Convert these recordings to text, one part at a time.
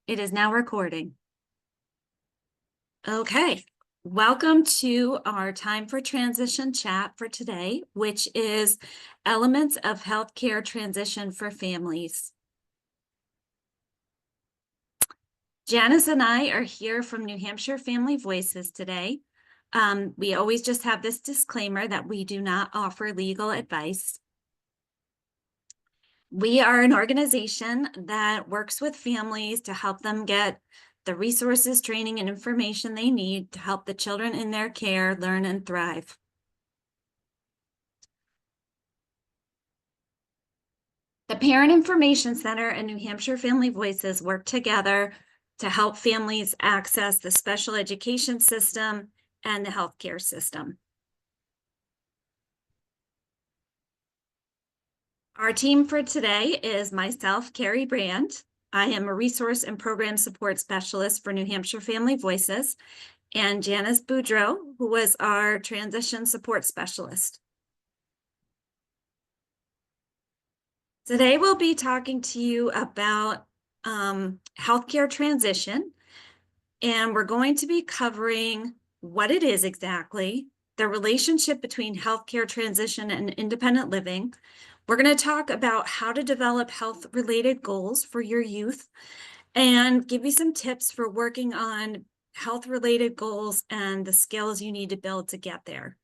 It is now recording. Okay, welcome to our Time for Transition chat for today, which is elements of healthcare transition for families. Janice and I are here from New Hampshire Family Voices today. We always just have this disclaimer that we do not offer legal advice. We are an organization that works with families to help them get the resources, training, and information they need to help the children in their care learn and thrive. The Parent Information Center and New Hampshire Family Voices work together to help families access the special education system and the healthcare system. Our team for today is myself, Carrie Brand. I am a resource and program support specialist for New Hampshire Family Voices, and Janice Boudreau, who was our transition support specialist. Today, we'll be talking to you about healthcare transition, and we're going to be covering what it is exactly, the relationship between healthcare transition and independent living. We're going to talk about how to develop health-related goals for your youth and give you some tips for working on health-related goals and the skills you need to build to get there.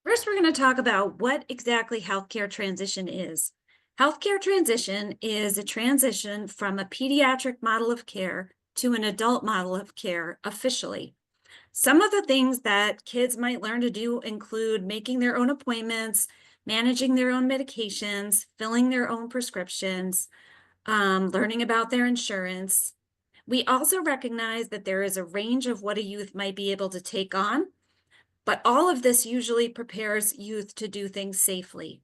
First, we're going to talk about what exactly healthcare transition is. Healthcare transition is a transition from a pediatric model of care to an adult model of care officially. Some of the things that kids might learn to do include making their own appointments, managing their own medications, filling their own prescriptions, learning about their insurance. We also recognize that there is a range of what a youth might be able to take on, but all of this usually prepares youth to do things safely.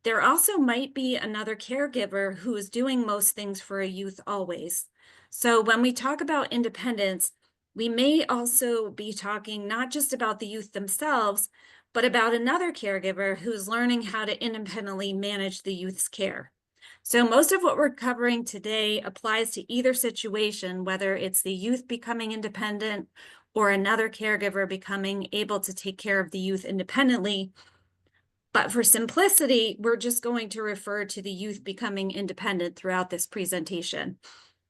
There also might be another caregiver who is doing most things for a youth always. So when we talk about independence, we may also be talking not just about the youth themselves, but about another caregiver who's learning how to independently manage the youth's care. So most of what we're covering today applies to either situation, whether it's the youth becoming independent or another caregiver becoming able to take care of the youth independently. But for simplicity, we're just going to refer to the youth becoming independent throughout this presentation.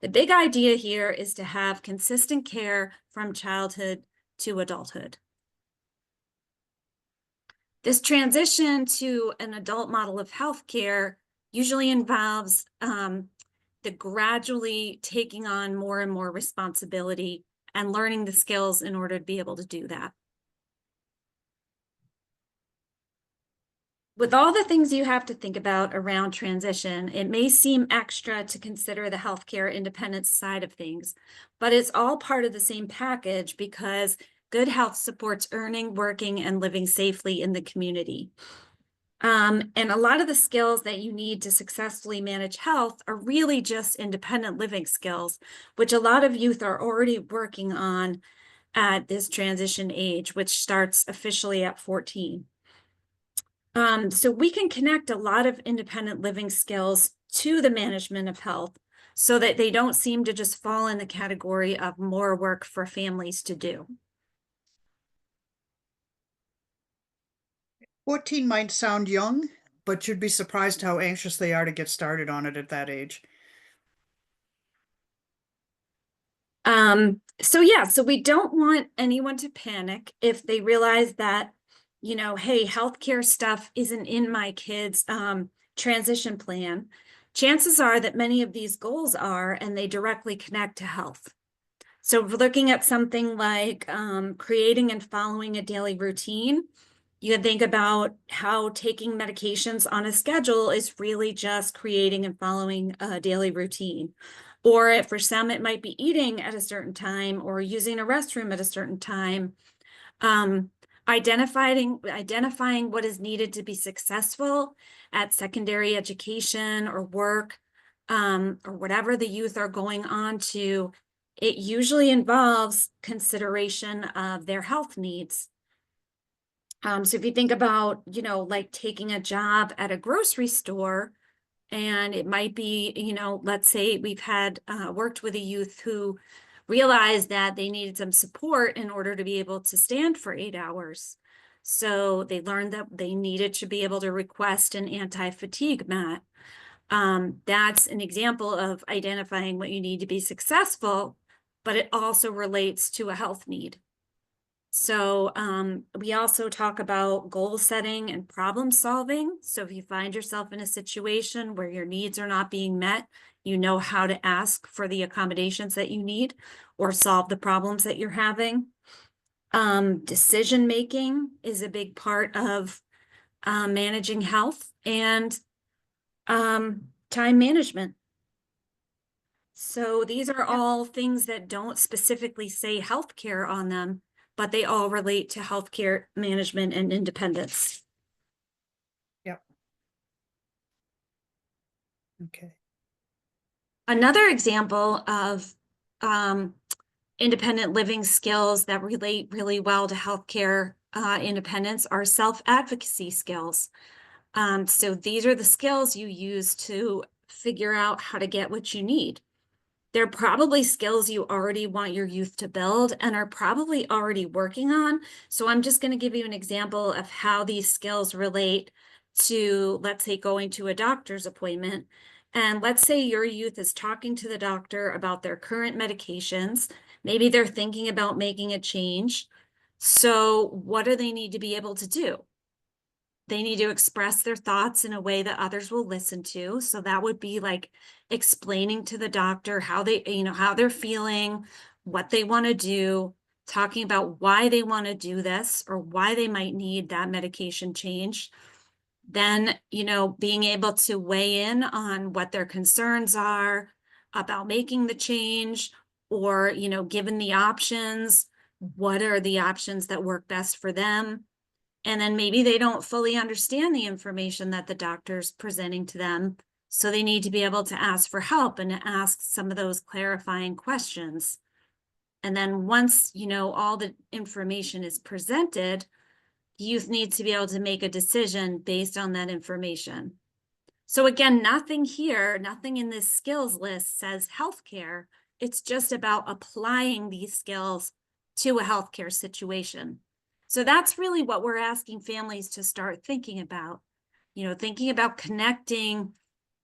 The big idea here is to have consistent care from childhood to adulthood. This transition to an adult model of healthcare usually involves the gradually taking on more and more responsibility and learning the skills in order to be able to do that. With all the things you have to think about around transition, it may seem extra to consider the healthcare independence side of things, but it's all part of the same package because good health supports earning, working, and living safely in the community. And a lot of the skills that you need to successfully manage health are really just independent living skills, which a lot of youth are already working on at this transition age, which starts officially at 14. So we can connect a lot of independent living skills to the management of health so that they don't seem to just fall in the category of more work for families to do. 14 might sound young, but you'd be surprised how anxious they are to get started on it at that age. So we don't want anyone to panic if they realize that, hey, healthcare stuff isn't in my kid's transition plan. Chances are that many of these goals are, and they directly connect to health. So if we're looking at something like creating and following a daily routine, you can think about how taking medications on a schedule is really just creating and following a daily routine. Or for some, it might be eating at a certain time or using a restroom at a certain time. Identifying what is needed to be successful at secondary education or work, or whatever the youth are going on to. It usually involves consideration of their health needs. So if you think about, like taking a job at a grocery store And it might be, let's say we've had worked with a youth who realized that they needed some support in order to be able to stand for 8 hours. So they learned that they needed to be able to request an anti-fatigue mat. That's an example of identifying what you need to be successful, but it also relates to a health need. So we also talk about goal setting and problem solving. So if you find yourself in a situation where your needs are not being met, you know how to ask for the accommodations that you need or solve the problems that you're having. Decision making is a big part of managing health, and time management. So these are Yeah. all things that don't specifically say healthcare on them, but they all relate to healthcare management and independence. Yep. Okay. Another example of independent living skills that relate really well to healthcare independence are self-advocacy skills. So these are the skills you use to figure out how to get what you need. They're probably skills you already want your youth to build and are probably already working on. So I'm just going to give you an example of how these skills relate to, let's say, going to a doctor's appointment. And let's say your youth is talking to the doctor about their current medications. Maybe they're thinking about making a change. So what do they need to be able to do? They need to express their thoughts in a way that others will listen to. So that would be like explaining to the doctor how how they're feeling, what they want to do, talking about why they want to do this or why they might need that medication change. Then, being able to weigh in on what their concerns are about making the change, or, given the options, what are the options that work best for them? And then maybe they don't fully understand the information that the doctor's presenting to them. So they need to be able to ask for help and ask some of those clarifying questions. And then once, all the information is presented, youth needs to be able to make a decision based on that information. So again, nothing here, nothing in this skills list says healthcare. It's just about applying these skills to a healthcare situation. So that's really what we're asking families to start thinking about, thinking about connecting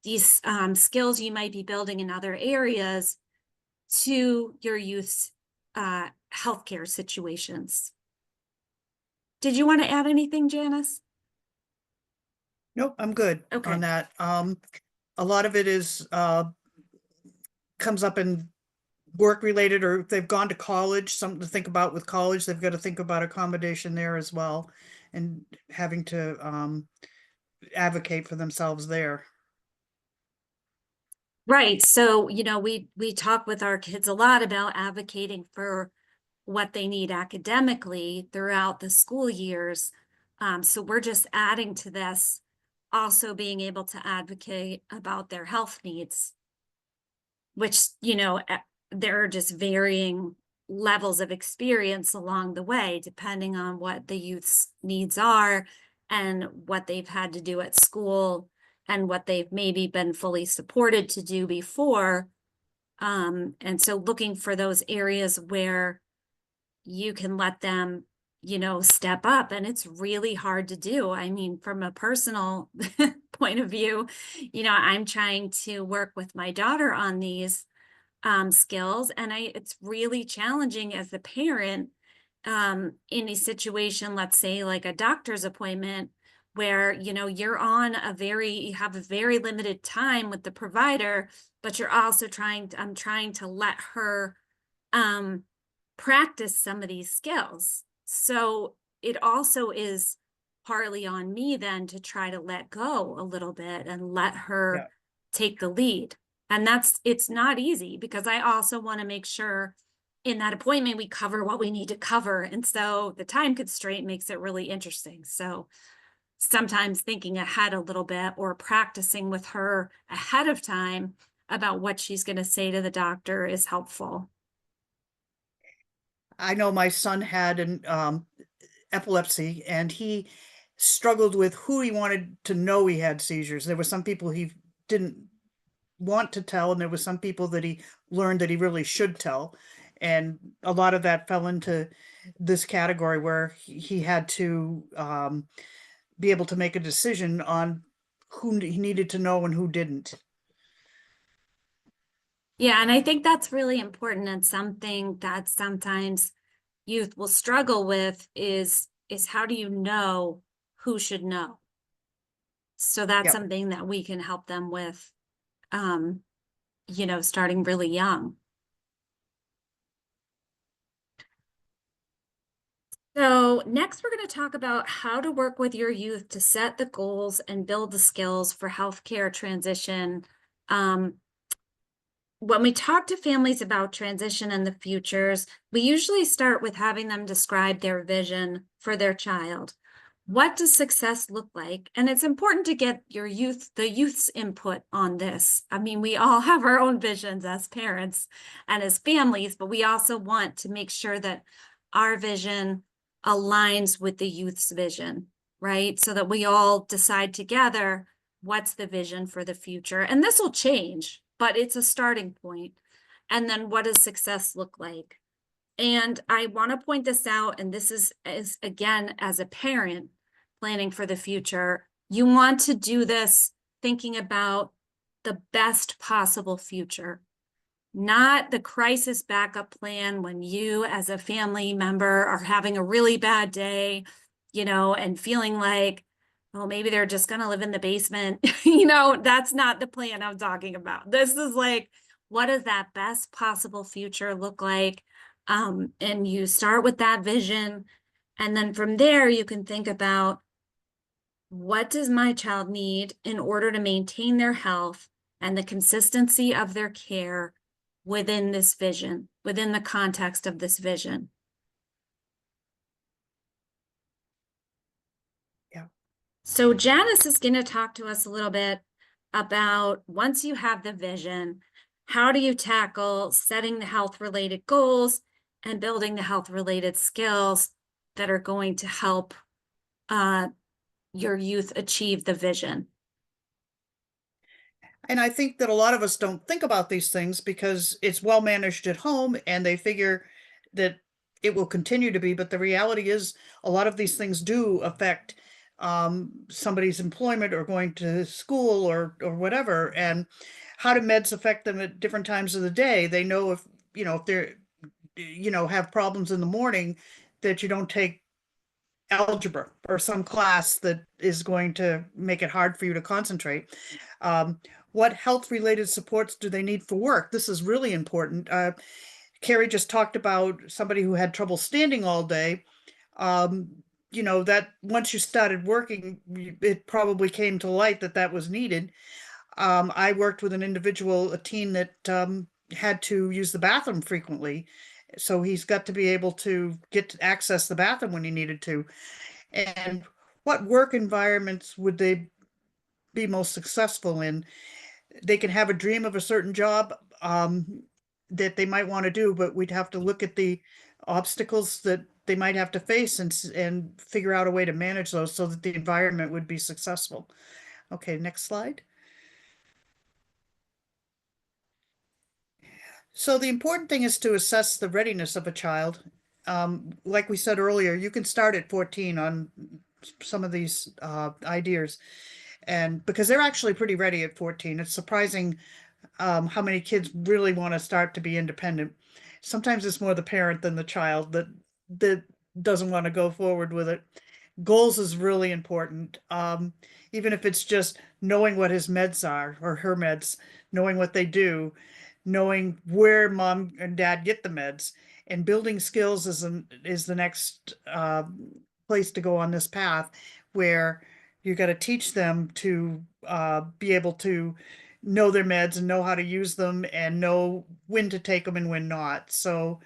these skills you might be building in other areas to your youth's healthcare situations. Did you want to add anything, Janice? Nope, I'm good Okay. on that. A lot of it is comes up in work related, or if they've gone to college, something to think about with college. They've got to think about accommodation there as well, and having to advocate for themselves there. Right. So, we talk with our kids a lot about advocating for what they need academically throughout the school years. So we're just adding to this, also being able to advocate about their health needs, which, there are just varying levels of experience along the way, depending on what the youth's needs are and what they've had to do at school and what they've maybe been fully supported to do before. And so looking for those areas where you can let them, step up. And it's really hard to do. I mean, from a personal point of view, I'm trying to work with my daughter on these skills, and it's really challenging as a parent in a situation, let's say like a doctor's appointment, where you have a very limited time with the provider, but you're also I'm trying to let her practice some of these skills. So it also is partly on me then to try to let go a little bit and let her Yeah. take the lead. And it's not easy, because I also want to make sure in that appointment we cover what we need to cover. And so the time constraint makes it really interesting. So sometimes thinking ahead a little bit or practicing with her ahead of time about what she's going to say to the doctor is helpful. I know my son had an epilepsy, and he struggled with who he wanted to know he had seizures. There were some people he didn't want to tell, and there was some people that he learned that he really should tell. And a lot of that fell into this category where he had to be able to make a decision on who he needed to know and who didn't. Yeah, and I think that's really important, and something that sometimes youth will struggle with is how do you know who should know? So that's Yep. something that we can help them with, um, starting really young. So next, we're going to talk about how to work with your youth to set the goals and build the skills for healthcare transition. When we talk to families about transition and the futures, we usually start with having them describe their vision for their child. What does success look like? And it's important to get the youth's input on this. I mean, we all have our own visions as parents and as families, but we also want to make sure that our vision aligns with the youth's vision, right? So that we all decide together what's the vision for the future. And this will change, but it's a starting point. And then what does success look like? And I want to point this out, and this is again, as a parent planning for the future, you want to do this thinking about the best possible future, not the crisis backup plan when you as a family member are having a really bad day, and feeling like, well, maybe they're just going to live in the basement. That's not the plan I'm talking about. This is like, what does that best possible future look like? And you start with that vision. And then from there, you can think about, what does my child need in order to maintain their health and the consistency of their care within this vision, within the context of this vision? Yeah. So Janice is going to talk to us a little bit about, once you have the vision, how do you tackle setting the health-related goals and building the health-related skills that are going to help your youth achieve the vision? And I think that a lot of us don't think about these things because it's well managed at home and they figure that it will continue to be. But the reality is, a lot of these things do affect somebody's employment or going to school or whatever. And how do meds affect them at different times of the day? They know if they're, have problems in the morning, that you don't take algebra or some class that is going to make it hard for you to concentrate. What health related supports do they need for work? This is really important. Carrie just talked about somebody who had trouble standing all day. That once you started working, it probably came to light that that was needed. I worked with an individual, a teen that had to use the bathroom frequently. So he's got to be able to get to access the bathroom when he needed to. And what work environments would they be most successful in? They can have a dream of a certain job that they might want to do, but we'd have to look at the obstacles that they might have to face and figure out a way to manage those so that the environment would be successful. Okay, next slide. So the important thing is to assess the readiness of a child. Like we said earlier, you can start at 14 on some of these ideas, and because they're actually pretty ready at 14. It's surprising how many kids really want to start to be independent. Sometimes it's more the parent than the child that doesn't want to go forward with it. Goals is really important. Even if it's just knowing what his meds are or her meds, knowing what they do, knowing where mom and dad get the meds, and building skills is the next place to go on this path, where you got to teach them to be able to know their meds and know how to use them and know when to take them and when not. So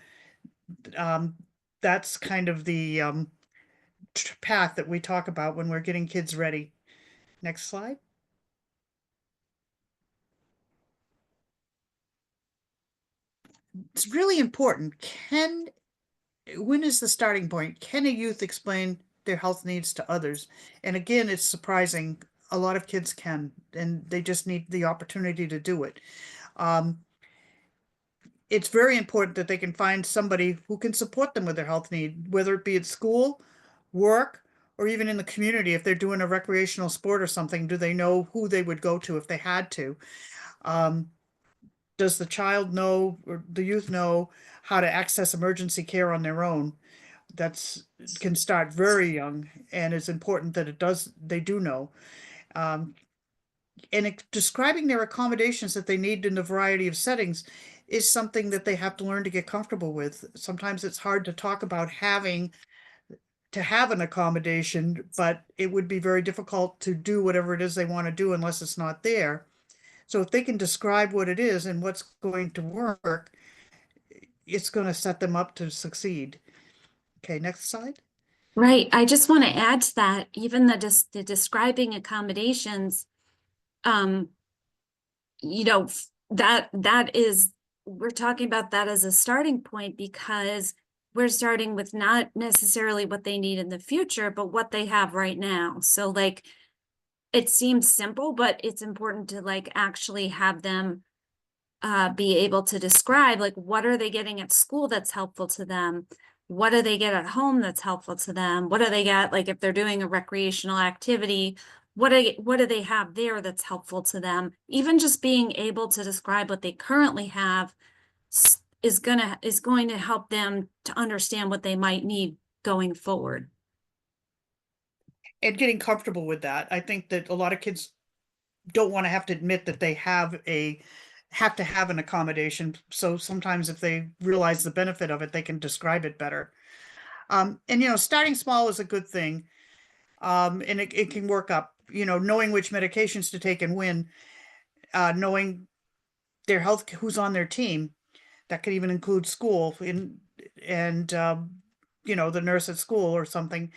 um, that's kind of the path that we talk about when we're getting kids ready. Next slide. It's really important. When is the starting point? Can a youth explain their health needs to others? And again, it's surprising a lot of kids can, and they just need the opportunity to do it. Um, it's very important that they can find somebody who can support them with their health need, whether it be at school, work, or even in the community. If they're doing a recreational sport or something, do they know who they would go to if they had to? Um, does the child know or the youth know how to access emergency care on their own? That's can start very young, and it's important that they do know. Um, and describing their accommodations that they need in a variety of settings is something that they have to learn to get comfortable with. Sometimes it's hard to talk about having to have an accommodation, but it would be very difficult to do whatever it is they want to do unless it's not there. So if they can describe what it is and what's going to work, it's going to set them up to succeed. Okay, next slide. Right. I just want to add to that, even the describing accommodations, um, that is, we're talking about that as a starting point because we're starting with not necessarily what they need in the future, but what they have right now. So like, it seems simple, but it's important to like actually have them be able to describe like what are they getting at school that's helpful to them, what do they get at home that's helpful to them, what do they get like if they're doing a recreational activity, what do they have there that's helpful to them. Even just being able to describe what they currently have is going to help them to understand what they might need going forward. And getting comfortable with that. I think that a lot of kids don't want to have to admit that they have to have an accommodation. So sometimes if they realize the benefit of it, they can describe it better. And starting small is a good thing. And it can work up, knowing which medications to take and when, knowing their health, who's on their team. That could even include school and the nurse at school or something.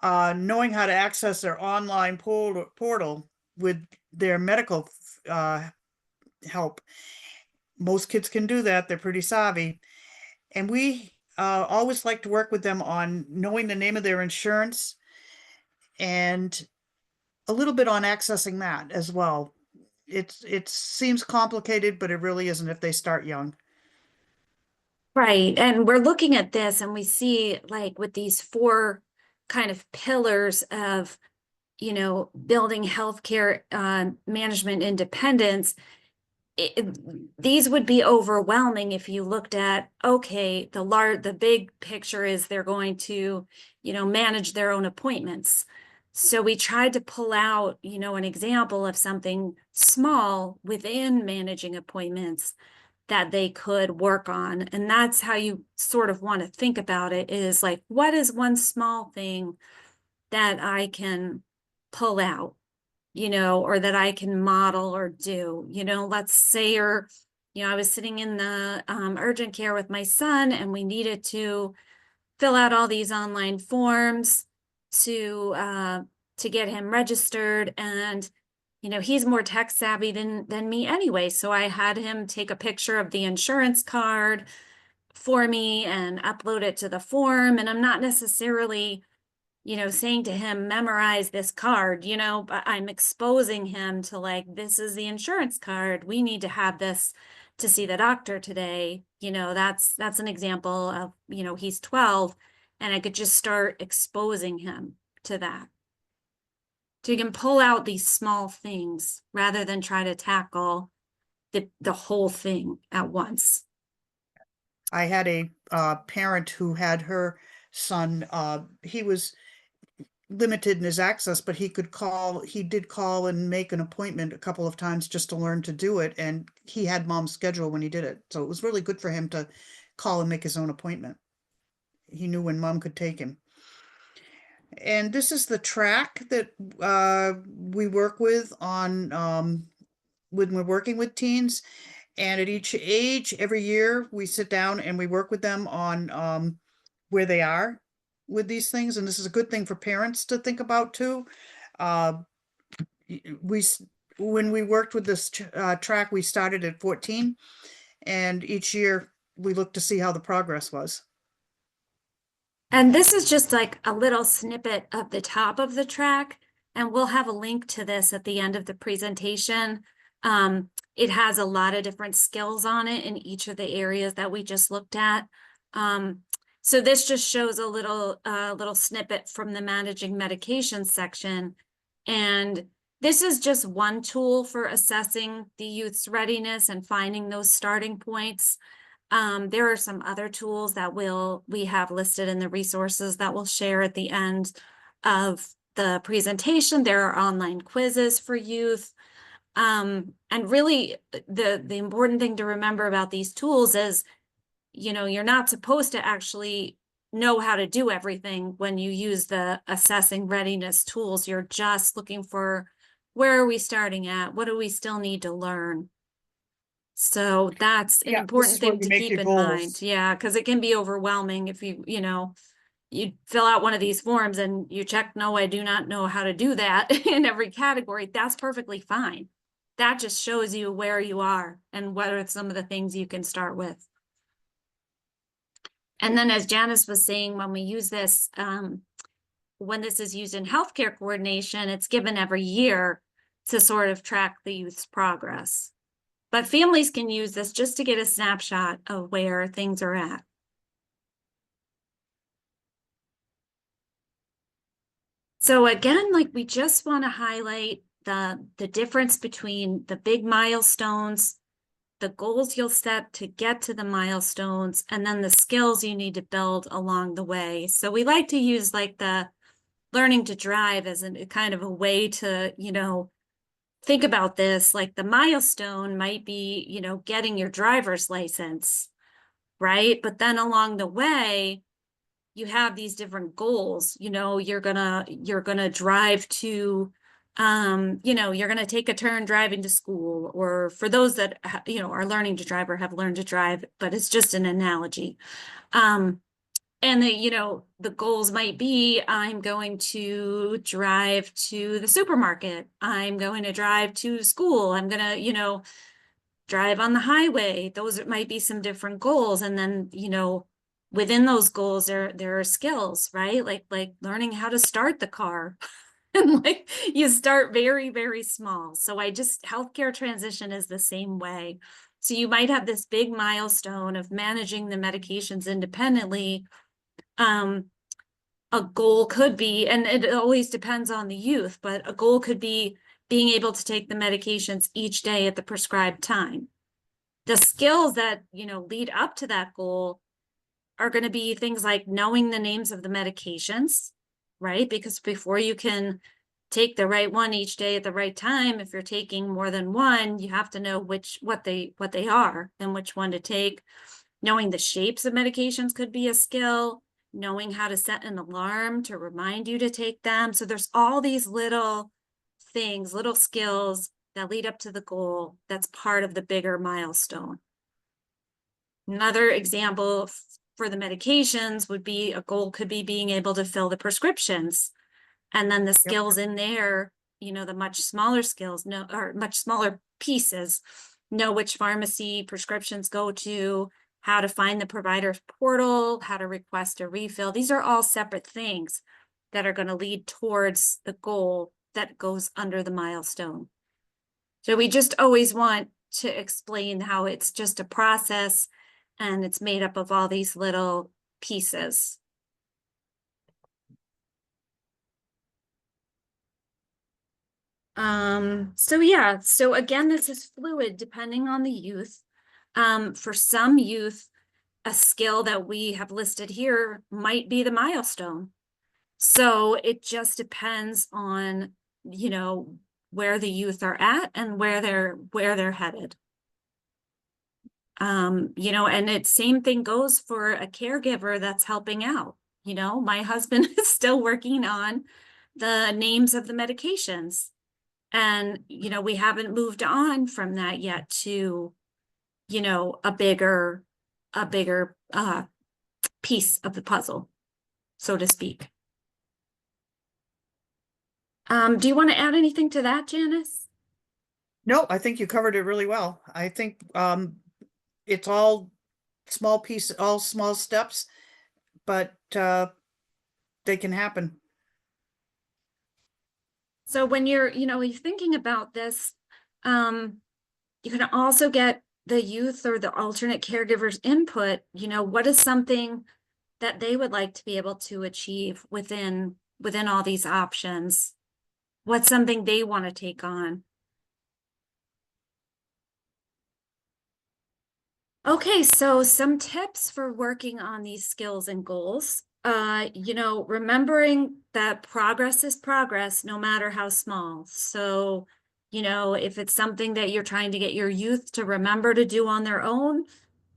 Knowing how to access their online portal with their medical help. Most kids can do that. They're pretty savvy. And we always like to work with them on knowing the name of their insurance and a little bit on accessing that as well. It seems complicated, but it really isn't if they start young. Right. And we're looking at this and we see like with these four kind of pillars of, building healthcare management independence. These would be overwhelming if you looked at, okay, the big picture is they're going to, manage their own appointments. So we tried to pull out, an example of something small within managing appointments that they could work on. And that's how you sort of want to think about it is like, what is one small thing that I can pull out, or that I can model or do, let's say I was sitting in the urgent care with my son and we needed to fill out all these online forms to get him registered. And he's more tech savvy than me anyway. So I had him take a picture of the insurance card for me and upload it to the form. And I'm not necessarily, saying to him, memorize this card, but I'm exposing him to like, this is the insurance card. We need to have this to see the doctor today. That's an example of, he's 12 and I could just start exposing him to that. So you can pull out these small things rather than try to tackle the whole thing at once. I had a parent who had her son. He was limited in his access, but he did call and make an appointment a couple of times just to learn to do it. And he had mom's schedule when he did it. So it was really good for him to call and make his own appointment. He knew when mom could take him. And this is the track that we work with on when we're working with teens. And at each age, every year, we sit down and we work with them on where they are with these things. And this is a good thing for parents to think about too. Uh, we when we worked with this track, we started at 14, and each year we looked to see how the progress was. And this is just like a little snippet of the top of the track. And we'll have a link to this at the end of the presentation. It has a lot of different skills on it in each of the areas that we just looked at. So this just shows a little snippet from the managing medications section. And this is just one tool for assessing the youth's readiness and finding those starting points. There are some other tools that we have listed in the resources that we'll share at the end of the presentation. There are online quizzes for youth. And really the important thing to remember about these tools is, you know, you're not supposed to actually know how to do everything when you use the assessing readiness tools. You're just looking for, where are we starting at? What do we still need to learn? So that's an Yeah, this important is where thing you to make keep your in mind. goals. Yeah, because it can be overwhelming if you know, you fill out one of these forms and you check, no, I do not know how to do that in every category. That's perfectly fine. That just shows you where you are and what are some of the things you can start with. And then as Janice was saying, when we use this, when this is used in healthcare coordination, it's given every year to sort of track the youth's progress. But families can use this just to get a snapshot of where things are at. So again, like, we just want to highlight the difference between the big milestones, the goals you'll set to get to the milestones, and then the skills you need to build along the way. So we like to use like the learning to drive as a kind of a way to, you know, think about this. Like, the milestone might be, you know, getting your driver's license, right? But then along the way, you have these different goals. You know, you're gonna drive to, you know, you're gonna take a turn driving to school, or for those that you know, are learning to drive or have learned to drive, but it's just an analogy. And the, you know, the goals might be, I'm going to drive to the supermarket, I'm going to drive to school, I'm gonna, you know, drive on the highway. Those might be some different goals. And then, you know, within those goals, there are skills, right? Like learning how to start the car. And like, you start very, very small. So healthcare transition is the same way. So you might have this big milestone of managing the medications independently. A goal could be, and it always depends on the youth, but a goal could be being able to take the medications each day at the prescribed time. The skills that, you know, lead up to that goal are going to be things like knowing the names of the medications, right? Because before you can take the right one each day at the right time, if you're taking more than one, you have to know what they are and which one to take. Knowing the shapes of medications could be a skill. Knowing how to set an alarm to remind you to take them. So there's all these little things, little skills that lead up to the goal that's part of the bigger milestone. Another example for the medications would be, a goal could be being able to fill the prescriptions. And then the skills in there, you know, the much smaller skills, or much smaller pieces, know which pharmacy prescriptions go to, how to find the provider's portal, how to request a refill. These are all separate things that are going to lead towards the goal that goes under the milestone. So we just always want to explain how it's just a process and it's made up of all these little pieces. So yeah, so again, this is fluid depending on the youth. For some youth, a skill that we have listed here might be the milestone. So it just depends on, you know, where the youth are at and where they're headed. You know, and it same thing goes for a caregiver that's helping out. You know, my husband is still working on the names of the medications. And, you know, we haven't moved on from that yet to, you know, a bigger piece of the puzzle, so to speak. Do you want to add anything to that, Janice? No, I think you covered it really well. I think it's all all small steps, but they can happen. So when you're thinking about this, you can also get the youth or the alternate caregivers input. What is something that they would like to be able to achieve within all these options? What's something they want to take on? Okay, so some tips for working on these skills and goals. Remembering that progress is progress, no matter how small. So, if it's something that you're trying to get your youth to remember to do on their own,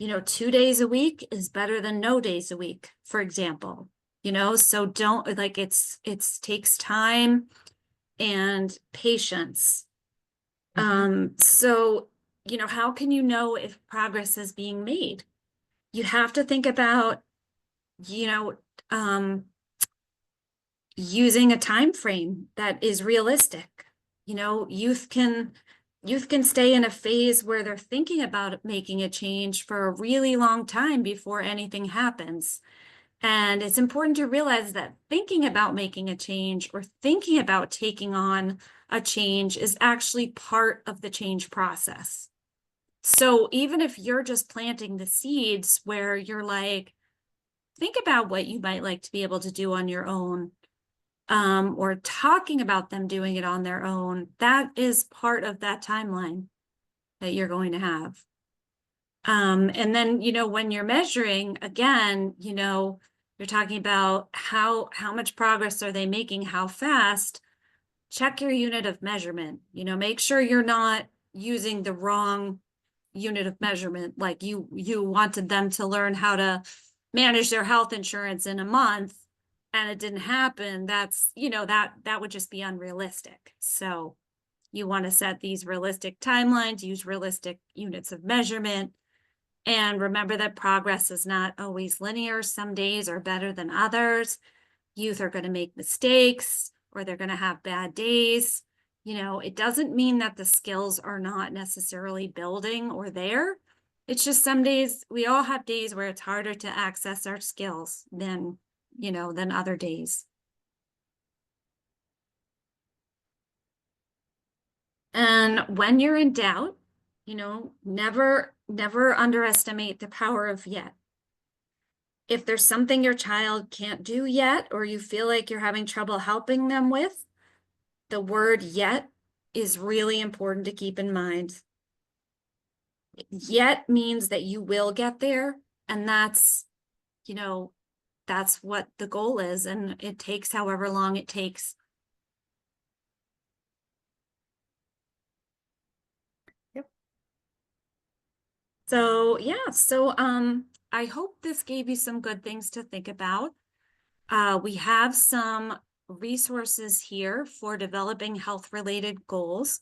2 days a week is better than no days a week, for example. So don't like it's takes time and patience. So, how can you know if progress is being made? You have to think about, you know, um, using a time frame that is realistic. Youth can stay in a phase where they're thinking about making a change for a really long time before anything happens. And it's important to realize that thinking about making a change or thinking about taking on a change is actually part of the change process. So even if you're just planting the seeds where you're like, think about what you might like to be able to do on your own, or talking about them doing it on their own, that is part of that timeline that you're going to have. And then, when you're measuring, again, you're talking about how much progress are they making, how fast. Check your unit of measurement. Make sure you're not using the wrong unit of measurement. Like you wanted them to learn how to manage their health insurance in a month and it didn't happen. That's, that would just be unrealistic. So you want to set these realistic timelines, use realistic units of measurement, and remember that progress is not always linear. Some days are better than others. Youth are going to make mistakes or they're going to have bad days. It doesn't mean that the skills are not necessarily building or there. It's just some days, we all have days where it's harder to access our skills than other days. And when you're in doubt, never underestimate the power of yet. If there's something your child can't do yet, or you feel like you're having trouble helping them with, the word yet is really important to keep in mind. Yet means that you will get there. And that's what the goal is. And it takes however long it takes. Yep. So yeah, I hope this gave you some good things to think about. We have some resources here for developing health-related goals.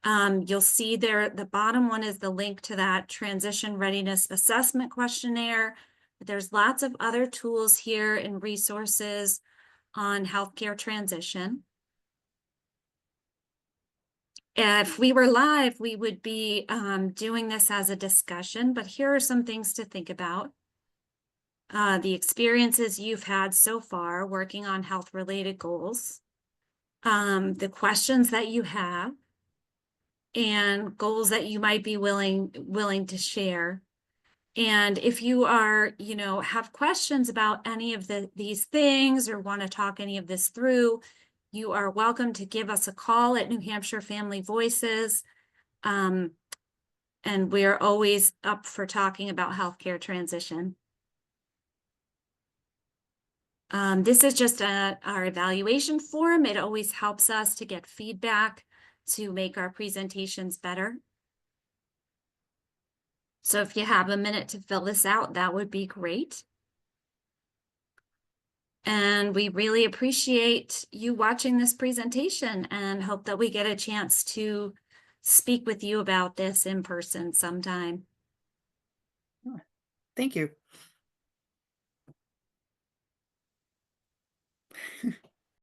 You'll see there, the bottom one is the link to that transition readiness assessment questionnaire. There's lots of other tools here and resources on healthcare transition. If we were live, we would be doing this as a discussion, but here are some things to think about. The experiences you've had so far working on health-related goals, the questions that you have, and goals that you might be willing to share. And if you are, have questions about any of these things or want to talk any of this through, you are welcome to give us a call at New Hampshire Family Voices. And we're always up for talking about healthcare transition. This is just our evaluation form. It always helps us to get feedback to make our presentations better. So if you have a minute to fill this out, that would be great. And we really appreciate you watching this presentation and hope that we get a chance to speak with you about this in person sometime. Thank you.